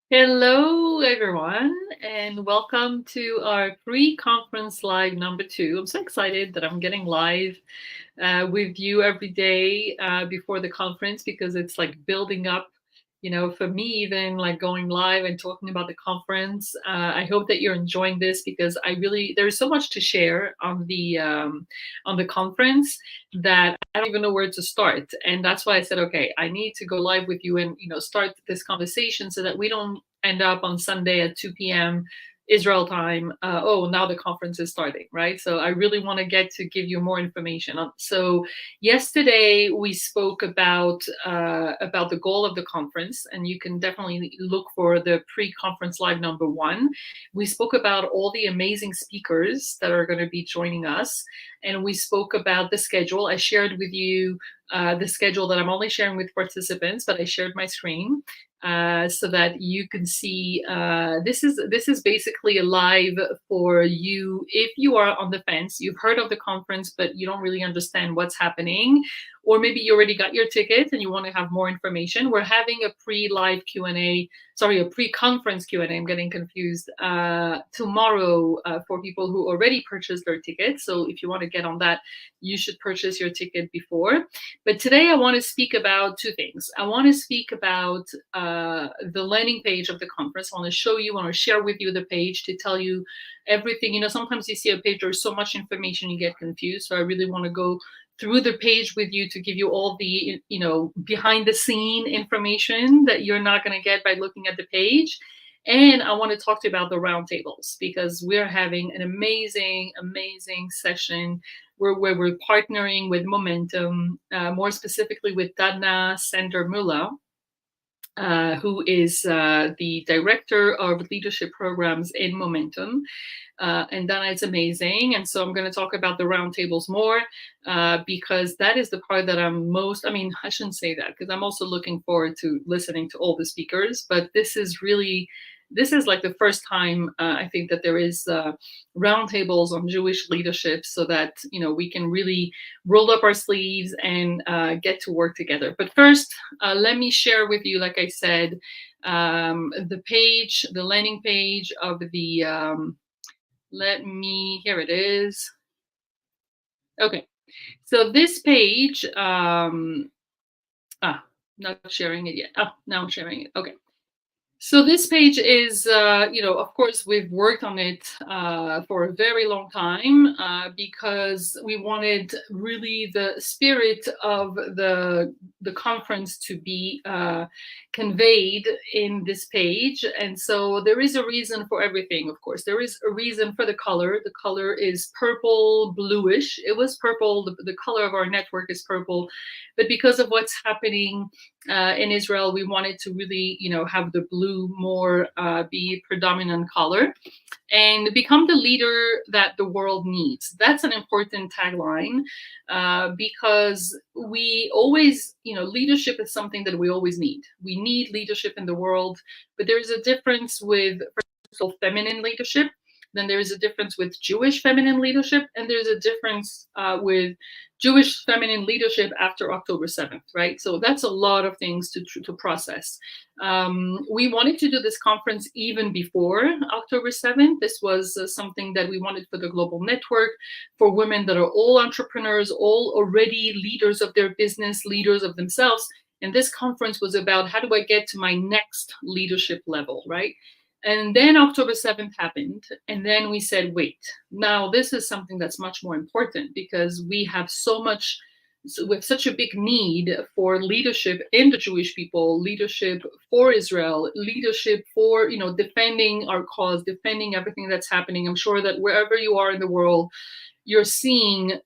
Hello, everyone, and welcome to our pre-conference live number two. I'm so excited that I'm getting live with you every day before the conference because it's like building up, for me, even like going live and talking about the conference. I hope that you're enjoying this because there's so much to share on the conference that I don't even know where to start. And that's why I said, okay, I need to go live with you and, start this conversation so that we don't end up on Sunday at 2 p.m. Israel time. Oh, now the conference is starting, right? So I really want to get to give you more information. So yesterday we spoke about the goal of the conference, and you can definitely look for the pre-conference live number one. We spoke about all the amazing speakers that are going to be joining us, and we spoke about the schedule. I shared with you the schedule that I'm only sharing with participants, but I shared my screen so that you can see. This is basically a live for you if you are on the fence. You've heard of the conference, but you don't really understand what's happening, or maybe you already got your ticket and you want to have more information. We're having a pre-live Q&A. Sorry, a pre-conference Q&A. I'm getting confused. Tomorrow for people who already purchased their tickets. So if you want to get on that, you should purchase your ticket before. But today I want to speak about two things. I want to speak about the landing page of the conference. I want to show you, I want to share with you the page to tell you everything. Sometimes you see a page, there's so much information, you get confused. So I really want to go through the page with you to give you all the, behind the scene information that you're not going to get by looking at the page. And I want to talk to you about the roundtables because we're having an amazing, amazing session where we're partnering with Momentum, more specifically with Dadna Sender-Muller, who is the director of leadership programs in Momentum. And Dana is amazing. And so I'm going to talk about the roundtables more because that is the part that I'm most, I shouldn't say that because I'm also looking forward to listening to all the speakers, but this is like the first time I think that there is roundtables on Jewish leadership so that, we can really roll up our sleeves and get to work together. But first, let me share with you, like I said, the landing page of the, here it is. Okay. So this page, not sharing it yet. Oh, now I'm sharing it. Okay. So this page is, of course, we've worked on it for a very long time because we wanted really the spirit of the conference to be conveyed in this page. And so there is a reason for everything, of course. There is a reason for the color. The color is purple, bluish. It was purple. The color of our network is purple. But because of what's happening in Israel, we wanted to really, have the blue more be predominant color and become the leader that the world needs. That's an important tagline because we always, leadership is something that we always need. We need leadership in the world, but there's a difference with, first of all, feminine leadership. Then there's a difference with Jewish feminine leadership, and there's a difference with Jewish feminine leadership after October 7th, right? So that's a lot of things to process. We wanted to do this conference even before October 7th. This was something that we wanted for the global network, for women that are all entrepreneurs, all already leaders of their business, leaders of themselves. And this conference was about how do I get to my next leadership level, right? And then October 7th happened. And then we said, wait, now this is something that's much more important because we have such a big need for leadership in the Jewish people, leadership for Israel, leadership for, defending our cause, defending everything that's happening. I'm sure that wherever you are in the world, you're seeing,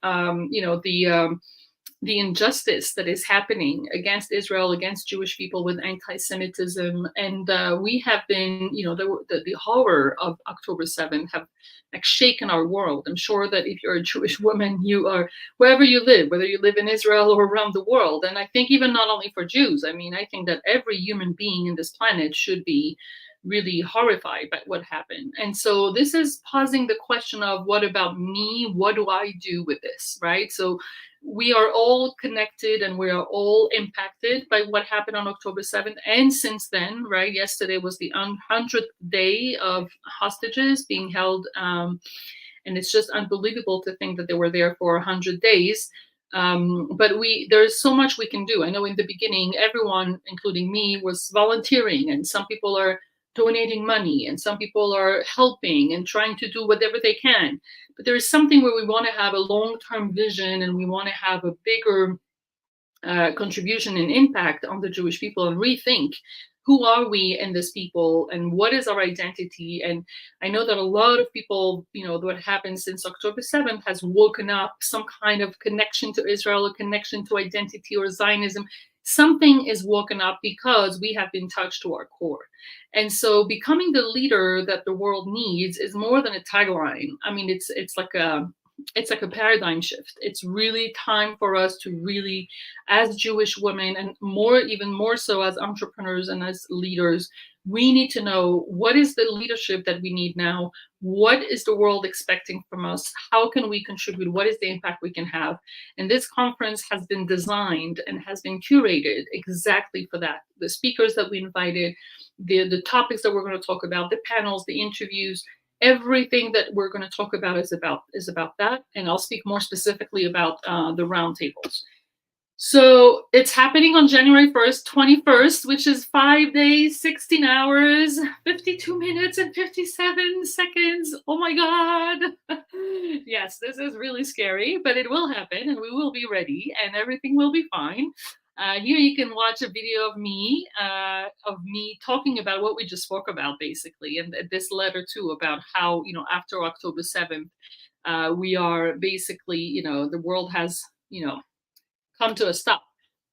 the injustice that is happening against Israel, against Jewish people with anti-Semitism. And we have been, the horror of October 7th have like shaken our world. I'm sure that if you're a Jewish woman, you are, wherever you live, whether you live in Israel or around the world. And I think even not only for Jews, I think that every human being in this planet should be really horrified by what happened. And so this is posing the question of what about me? What do I do with this, right? So we are all connected and we are all impacted by what happened on October 7th. And since then, right, yesterday was the 100th day of hostages being held. And it's just unbelievable to think that they were there for 100 days. But there's so much we can do. I know in the beginning, everyone, including me, was volunteering, and some people are donating money, and some people are helping and trying to do whatever they can. But there is something where we want to have a long-term vision, and we want to have a bigger contribution and impact on the Jewish people, and rethink who are we in this people and what is our identity. And I know that a lot of people, what happened since October 7th has woken up some kind of connection to Israel, a connection to identity or Zionism. Something is woken up because we have been touched to our core. And so becoming the leader that the world needs is more than a tagline. I mean, it's like a paradigm shift. It's really time for us to really, as Jewish women, and even more so as entrepreneurs and as leaders, we need to know what is the leadership that we need now. What is the world expecting from us? How can we contribute? What is the impact we can have? And this conference has been designed and has been curated exactly for that. The speakers that we invited, the topics that we're going to talk about, the panels, the interviews, everything that we're going to talk about is about that. And I'll speak more specifically about the roundtables. So it's happening on January 1st, 21st, which is 5 days, 16 hours, 52 minutes and 57 seconds. Oh my God. Yes, this is really scary, but it will happen and we will be ready and everything will be fine. Here you can watch a video of me talking about what we just spoke about, basically, and this letter too about how, after October 7th, we are basically, the world has, come to a stop.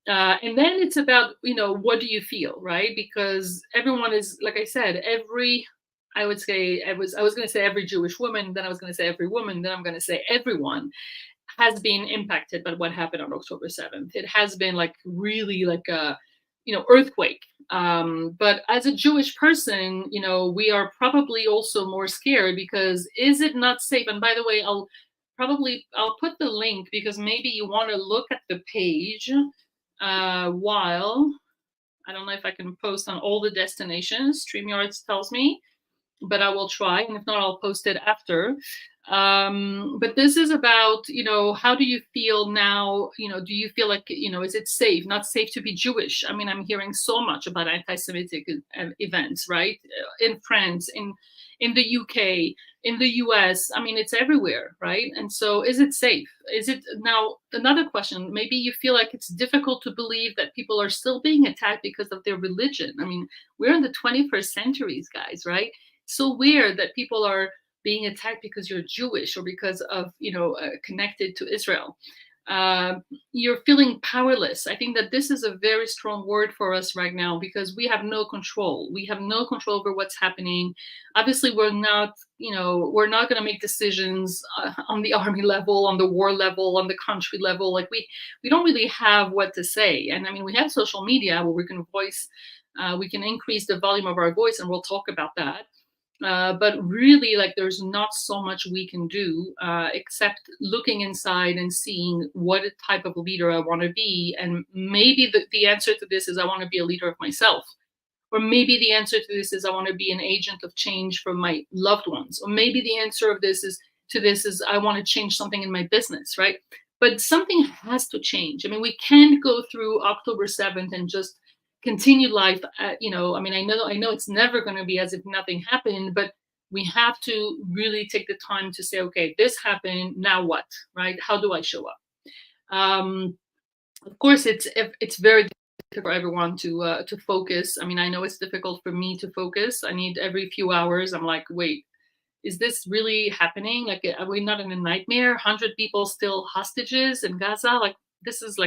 And then it's about, what do you feel, right? Because everyone is, like I said, I was going to say every Jewish woman, then I was going to say every woman, then I'm going to say everyone has been impacted by what happened on October 7th. It has been really like a, earthquake. But as a Jewish person, we are probably also more scared because is it not safe? And by the way, I'll put the link because maybe you want to look at the page while, I don't know if I can post on all the destinations, StreamYard tells me, but I will try. And if not, I'll post it after. But this is about, how do you feel now? Do you feel like, is it safe, not safe to be Jewish? I mean, I'm hearing so much about anti-Semitic events, right? In France, in the UK, in the US, I mean, it's everywhere, right? And so is it safe? Is it now another question? Maybe you feel like it's difficult to believe that people are still being attacked because of their religion. I mean, we're in the 21st centuries, guys, right? So weird that people are being attacked because you're Jewish or because of, connected to Israel. You're feeling powerless. I think that this is a very strong word for us right now because we have no control. We have no control over what's happening. Obviously, we're not going to make decisions on the army level, on the war level, on the country level. Like we don't really have what to say. And I mean, we have social media where we can we can increase the volume of our voice, and we'll talk about that. But really, there's not so much we can do except looking inside and seeing what type of leader I want to be. And maybe the answer to this is I want to be a leader of myself. Or maybe the answer to this is I want to be an agent of change for my loved ones. Or maybe the answer of this is I want to change something in my business, right? But something has to change. I mean, we can't go through October 7th and just continue life. I mean, I know it's never going to be as if nothing happened, but we have to really take the time to say, okay, this happened, now what, right? How do I show up? Of course, it's very difficult for everyone to focus. I mean, I know it's difficult for me to focus. I need every few hours, I'm like, wait, is this really happening? Like, are we not in a nightmare? 100 people still hostages in Gaza? Like, this is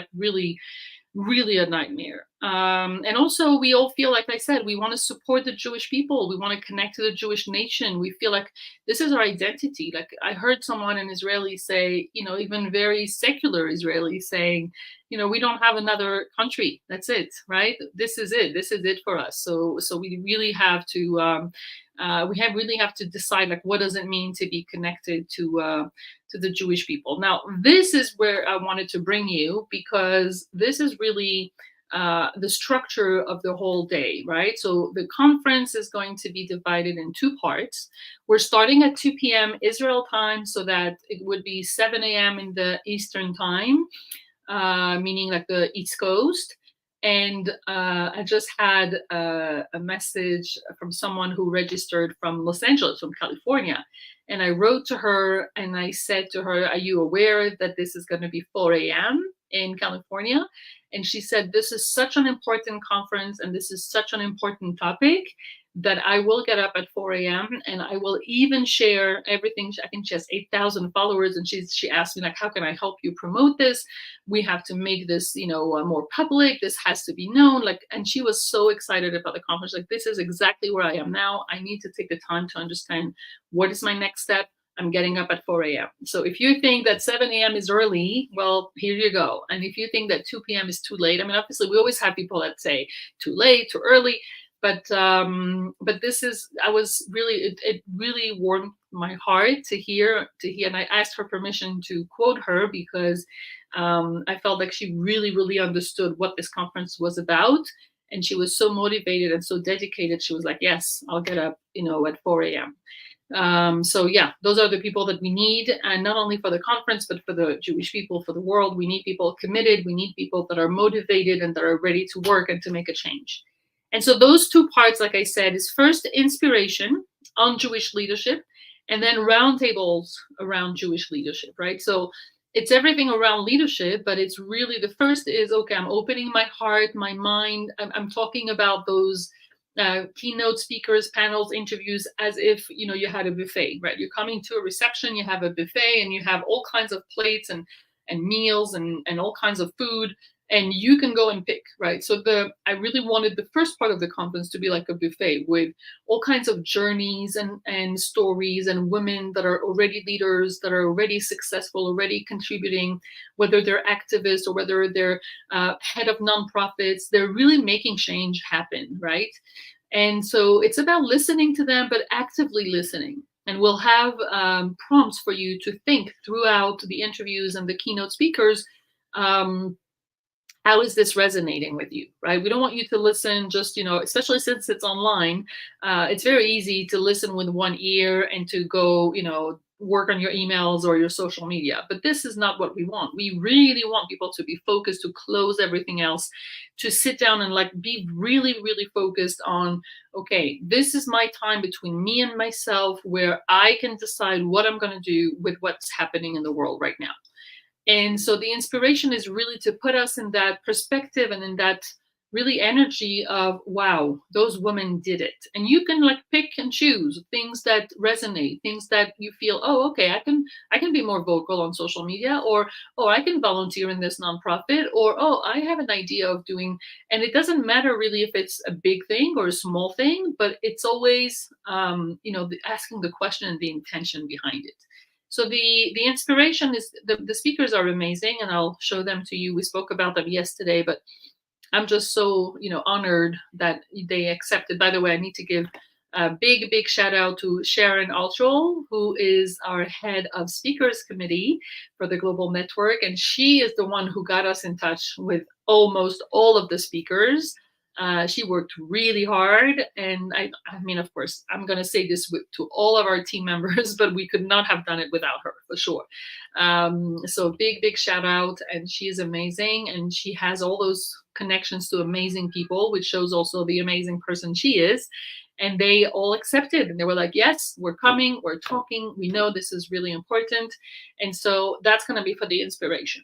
really a nightmare. And also we all feel, like I said, we want to support the Jewish people. We want to connect to the Jewish nation. We feel like this is our identity. Like I heard someone, an Israeli, say, even very secular Israeli saying, we don't have another country. That's it, right? This is it. This is it for us. So we really have to, really have to decide, like, what does it mean to be connected to to the Jewish people. Now, this is where I wanted to bring you, because this is really the structure of the whole day, right? So the conference is going to be divided in two parts. We're starting at 2 p.m. Israel time, so that it would be 7 a.m. in the Eastern time, meaning like the East Coast. And I just had a message from someone who registered from Los Angeles, from California. And I wrote to her and I said to her, are you aware that this is going to be 4 a.m. in California? And she said, this is such an important conference and this is such an important topic that I will get up at 4 a.m. and I will even share everything. I think she has 8,000 followers, and she asked me, like, how can I help you promote this? We have to make this, more public. This has to be known. And she was so excited about the conference. Like, this is exactly where I am now. I need to take the time to understand what is my next step. I'm getting up at 4 a.m. So if you think that 7 a.m. is early, well, here you go. And if you think that 2 p.m. is too late, I mean, obviously we always have people that say too late, too early. But this is, it really warmed my heart to hear, and I asked her permission to quote her, because I felt like she really, really understood what this conference was about. And she was so motivated and so dedicated. She was like, yes, I'll get up, at 4 a.m. So yeah, those are the people that we need, and not only for the conference, but for the Jewish people, for the world. We need people committed. We need people that are motivated and that are ready to work and to make a change. And so those two parts, like I said, is first inspiration on Jewish leadership, and then roundtables around Jewish leadership, right? So it's everything around leadership, but it's really, the first is, okay, I'm opening my heart, my mind. I'm talking about those keynote speakers, panels, interviews, as if, you had a buffet, right? You're coming to a reception, you have a buffet, and you have all kinds of plates and meals and all kinds of food. And you can go and pick, right? So I really wanted the first part of the conference to be like a buffet with all kinds of journeys and stories and women that are already leaders, that are already successful, already contributing, whether they're activists or whether they're head of nonprofits. They're really making change happen, right? And so it's about listening to them, but actively listening. And we'll have prompts for you to think throughout the interviews and the keynote speakers. How is this resonating with you, right? We don't want you to listen just, especially since it's online, it's very easy to listen with one ear and to go, work on your emails or your social media. But this is not what we want. We really want people to be focused, to close everything else, to sit down and be really, really focused on, okay, this is my time between me and myself, where I can decide what I'm going to do with what's happening in the world right now. And so the inspiration is really to put us in that perspective and in that really energy of, wow, those women did it. And you can pick and choose things that resonate, things that you feel, oh, okay, I can be more vocal on social media, or, oh, I can volunteer in this nonprofit, or, oh, I have an idea of doing, and it doesn't matter really if it's a big thing or a small thing, but it's always, asking the question and the intention behind it. So the inspiration is, the speakers are amazing, and I'll show them to you. We spoke about them yesterday, but I'm just so, honored that they accepted. By the way, I need to give a big, big shout out to Sharon Altrol, who is our head of speakers committee for the Global Network. And she is the one who got us in touch with almost all of the speakers. She worked really hard, and I mean, of course, I'm going to say this to all of our team members, but we could not have done it without her, for sure. So big, big shout out, and she is amazing, and she has all those connections to amazing people, which shows also the amazing person she is. And they all accepted, and they were like, yes, we're coming, we're talking, we know this is really important. And so that's going to be for the inspiration.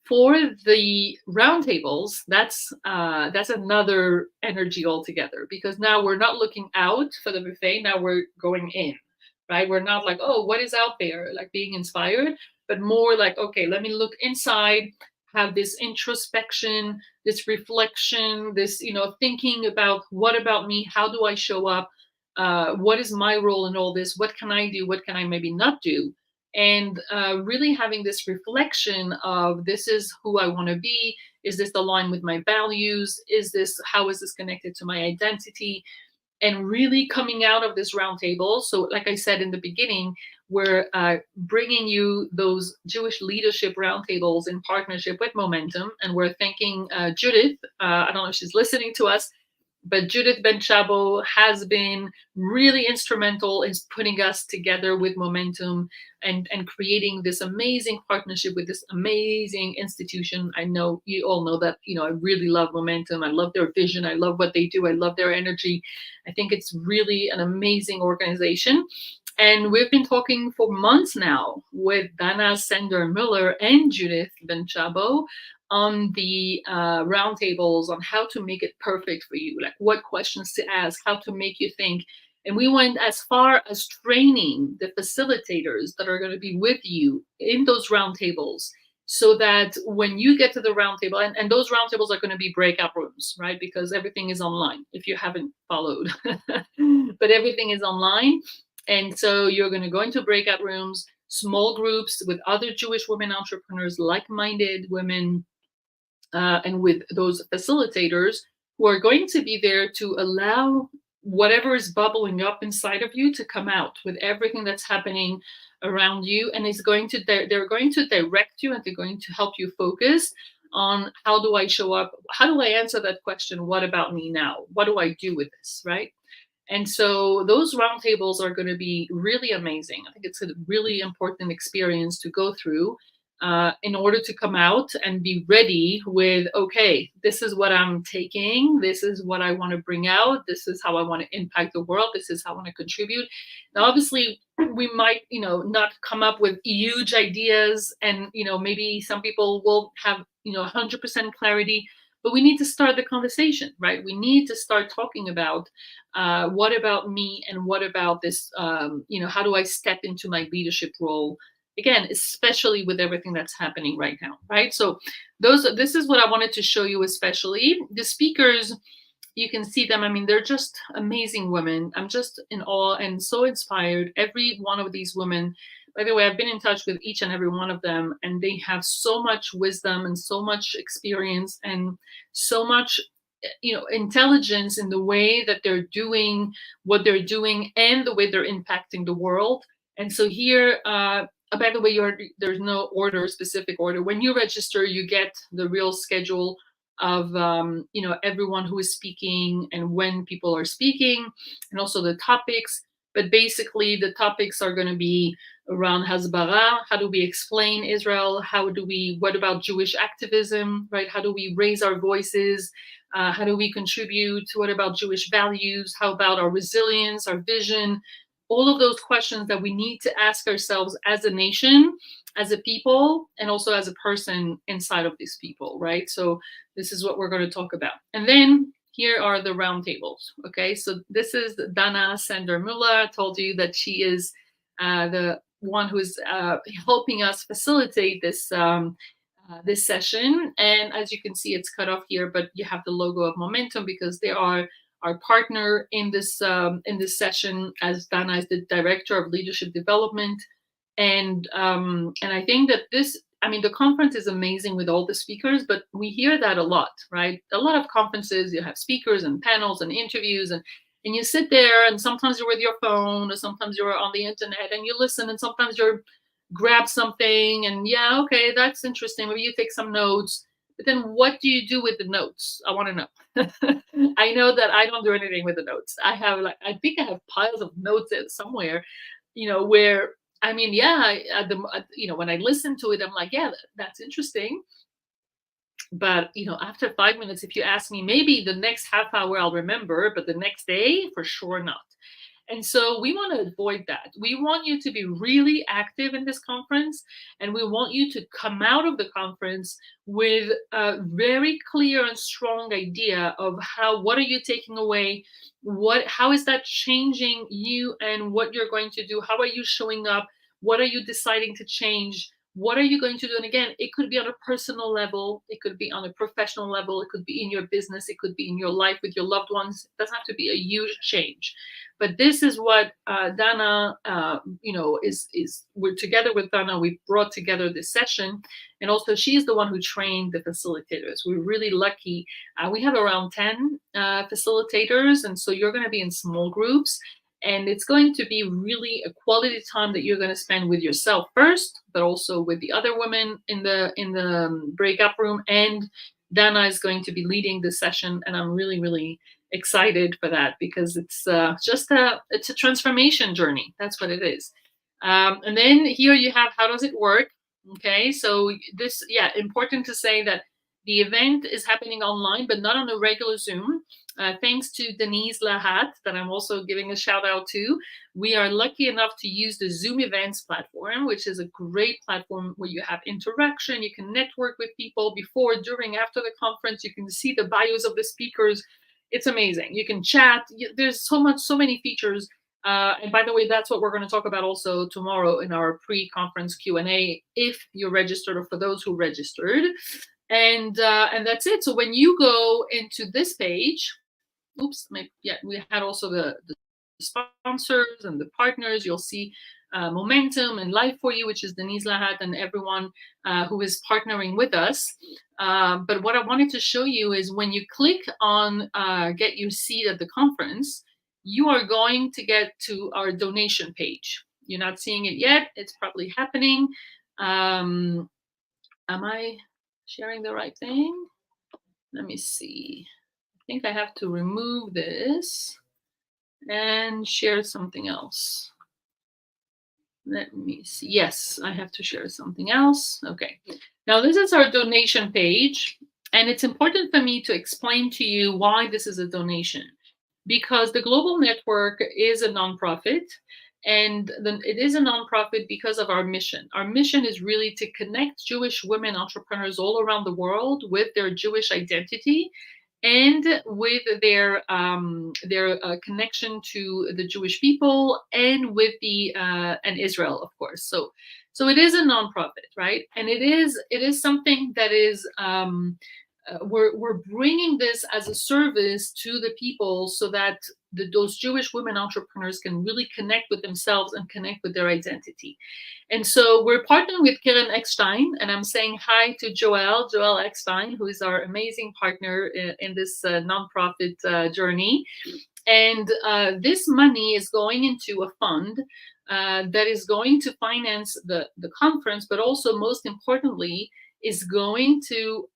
For the roundtables, that's another energy altogether, because now we're not looking out for the buffet. Now we're going in, right? We're not like, oh, what is out there, being inspired, but more like, okay, let me look inside, have this introspection, this reflection, this, thinking about, what about me? How do I show up? What is my role in all this? What can I do? What can I maybe not do? And really having this reflection of, this is who I want to be. Is this aligned with my values? How is this connected to my identity? and really coming out of this roundtable. So, like I said in the beginning, we're bringing you those Jewish leadership roundtables in partnership with Momentum, and we're thanking Judith. I don't know if she's listening to us, but Judith Ben Chabo has been really instrumental in putting us together with Momentum and creating this amazing partnership with this amazing institution. I know you all know that, I really love Momentum. I love their vision. I love what they do. I love their energy. I think it's really an amazing organization. And we've been talking for months now with Dana Sender-Miller and Judith Ben Chabo on the roundtables on how to make it perfect for you, like what questions to ask, how to make you think. And we went as far as training the facilitators that are going to be with you in those roundtables, so that when you get to the roundtable, and those roundtables are going to be breakout rooms, right? Because everything is online, if you haven't followed, but everything is online. And so you're going to go into breakout rooms, small groups with other Jewish women entrepreneurs, like-minded women, and with those facilitators who are going to be there to allow whatever is bubbling up inside of you to come out with everything that's happening around you. And they're going to direct you, and they're going to help you focus on how do I show up? How do I answer that question? What about me now? What do I do with this, right? And so those roundtables are going to be really amazing. I think it's a really important experience to go through in order to come out and be ready with, okay, this is what I'm taking. This is what I want to bring out. This is how I want to impact the world. This is how I want to contribute. Now, obviously, we might, not come up with huge ideas, and, maybe some people will have, 100% clarity. But we need to start the conversation, right? We need to start talking about what about me, and what about this, how do I step into my leadership role? Again, especially with everything that's happening right now, right? So this is what I wanted to show you, especially the speakers. You can see them. I mean, they're just amazing women. I'm just in awe and so inspired. Every one of these women, by the way, I've been in touch with each and every one of them, and they have so much wisdom and so much experience and so much, intelligence in the way that they're doing what they're doing and the way they're impacting the world. And so here, by the way, there's no specific order. When you register, you get the real schedule of everyone who is speaking and when people are speaking, and also the topics. But basically, the topics are going to be around Hasbara. How do we explain Israel? What about Jewish activism, right? How do we raise our voices? How do we contribute? What about Jewish values? How about our resilience, our vision? All of those questions that we need to ask ourselves as a nation, as a people, and also as a person inside of these people, right? So this is what we're going to talk about. And then here are the roundtables. Okay, so this is Dana Sender-Müller. I told you that she is the one who is helping us facilitate this this session. And as you can see, it's cut off here, but you have the logo of Momentum because they are our partner in this session, as Dana is the Director of Leadership Development. And I think that the conference is amazing with all the speakers, but we hear that a lot, right? A lot of conferences, you have speakers and panels and interviews, and you sit there, and sometimes you're with your phone, or sometimes you're on the internet and you listen, and sometimes you're grab something and yeah, okay, that's interesting. Maybe you take some notes, but then what do you do with the notes? I want to know. I know that I don't do anything with the notes. I think I have piles of notes somewhere, where when I listen to it, I'm like, yeah, that's interesting. But, after 5 minutes, if you ask me, maybe the next half hour I'll remember, but the next day, for sure not. And so we want to avoid that. We want you to be really active in this conference, and we want you to come out of the conference with a very clear and strong idea of what are you taking away? How is that changing you and what you're going to do? How are you showing up? What are you deciding to change? What are you going to do? And again, it could be on a personal level, it could be on a professional level, it could be in your business, it could be in your life with your loved ones. It doesn't have to be a huge change. But this is what Dana, is we're together with Dana. We brought together this session, and also she's the one who trained the facilitators. We're really lucky. We have around 10 facilitators, and so you're going to be in small groups, and it's going to be really a quality time that you're going to spend with yourself first, but also with the other women in the breakout room. And Dana is going to be leading the session, and I'm really, really excited for that, because it's it's a transformation journey. That's what it is. And then here you have, how does it work? Okay, so this, important to say that the event is happening online, but not on a regular Zoom. Thanks to Denise Lahat, that I'm also giving a shout out to. We are lucky enough to use the Zoom Events platform, which is a great platform where you have interaction. You can network with people before, during, after the conference. You can see the bios of the speakers. It's amazing. You can chat. There's so many features. And by the way, that's what we're going to talk about also tomorrow in our pre-conference Q&A, if you're registered, or for those who registered. And that's it. So when you go into this page, we had also the sponsors and the partners. You'll see Momentum and Life for You, which is Denise Lahat and everyone who is partnering with us. But what I wanted to show you is, when you click on Get Your Seat at the conference, you are going to get to our donation page. You're not seeing it yet. It's probably happening. Am I sharing the right thing? Let me see. I think I have to remove this and share something else. Let me see. Yes, I have to share something else. Okay. Now this is our donation page, and it's important for me to explain to you why this is a donation, because the Global Network is a nonprofit, and it is a nonprofit because of our mission. Our mission is really to connect Jewish women entrepreneurs all around the world with their Jewish identity and with their connection to the Jewish people, and with and Israel, of course. So it is a nonprofit, right? And it is something that is we're bringing this as a service to the people, so that those Jewish women entrepreneurs can really connect with themselves and connect with their identity. And so we're partnering with Karen Eckstein, and I'm saying hi to Joel Eckstein, who is our amazing partner in this nonprofit journey. And this money is going into a fund that is going to finance the conference, but also, most importantly, is going to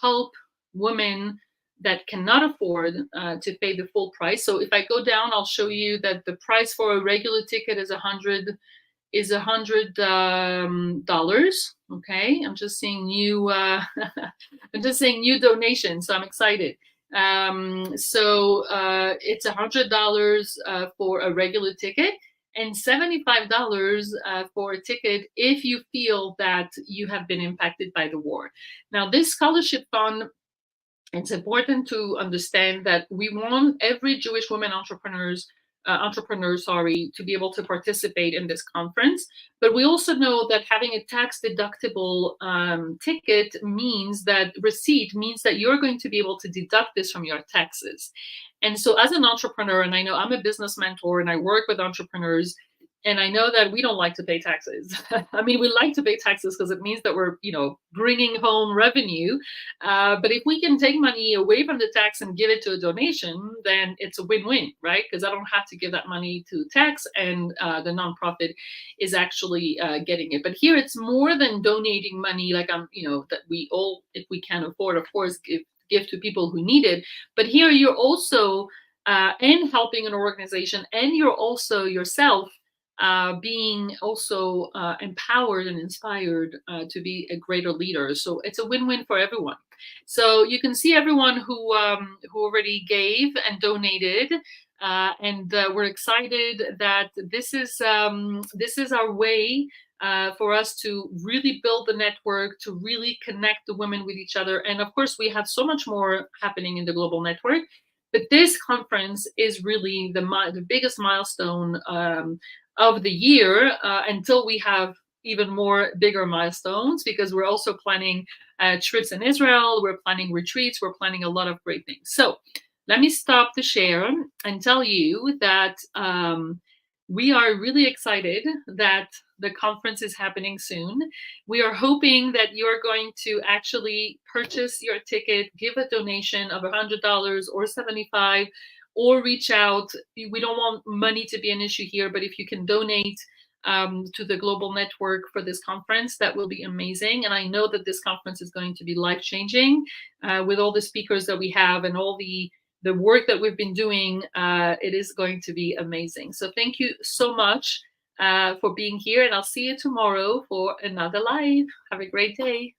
help women that cannot afford to pay the full price. So if I go down, I'll show you that the price for a regular ticket is $100. Okay, I'm just seeing new I'm just seeing new donations, so I'm excited. So it's $100 for a regular ticket, and $75 for a ticket if you feel that you have been impacted by the war. Now, this scholarship fund, it's important to understand that we want every Jewish woman entrepreneur, to be able to participate in this conference. But we also know that having a tax deductible ticket means that you're going to be able to deduct this from your taxes. And so, as an entrepreneur, and I know I'm a business mentor and I work with entrepreneurs, and I know that we don't like to pay taxes. I mean, we like to pay taxes because it means that we're, bringing home revenue. But if we can take money away from the tax and give it to a donation, then it's a win-win, right? Because I don't have to give that money to tax, and the nonprofit is actually getting it. But here, it's more than donating money, like that we all, if we can afford, of course, give to people who need it. But here, you're also and helping an organization, and you're also yourself being also empowered and inspired to be a greater leader. So it's a win-win for everyone. So you can see everyone who already gave and donated, and we're excited that this is our way for us to really build the network, to really connect the women with each other. And of course, we have so much more happening in the Global Network. But this conference is really the biggest milestone of the year until we have even more bigger milestones, because we're also planning trips in Israel, we're planning retreats, we're planning a lot of great things. So let me stop the share and tell you that we are really excited that the conference is happening soon. We are hoping that you're going to actually purchase your ticket, give a donation of $100 or $75, or reach out. We don't want money to be an issue here, but if you can donate to the global network for this conference, that will be amazing. And I know that this conference is going to be life-changing with all the speakers that we have and all the work that we've been doing. It is going to be amazing. So thank you so much for being here, and I'll see you tomorrow for another live. Have a great day.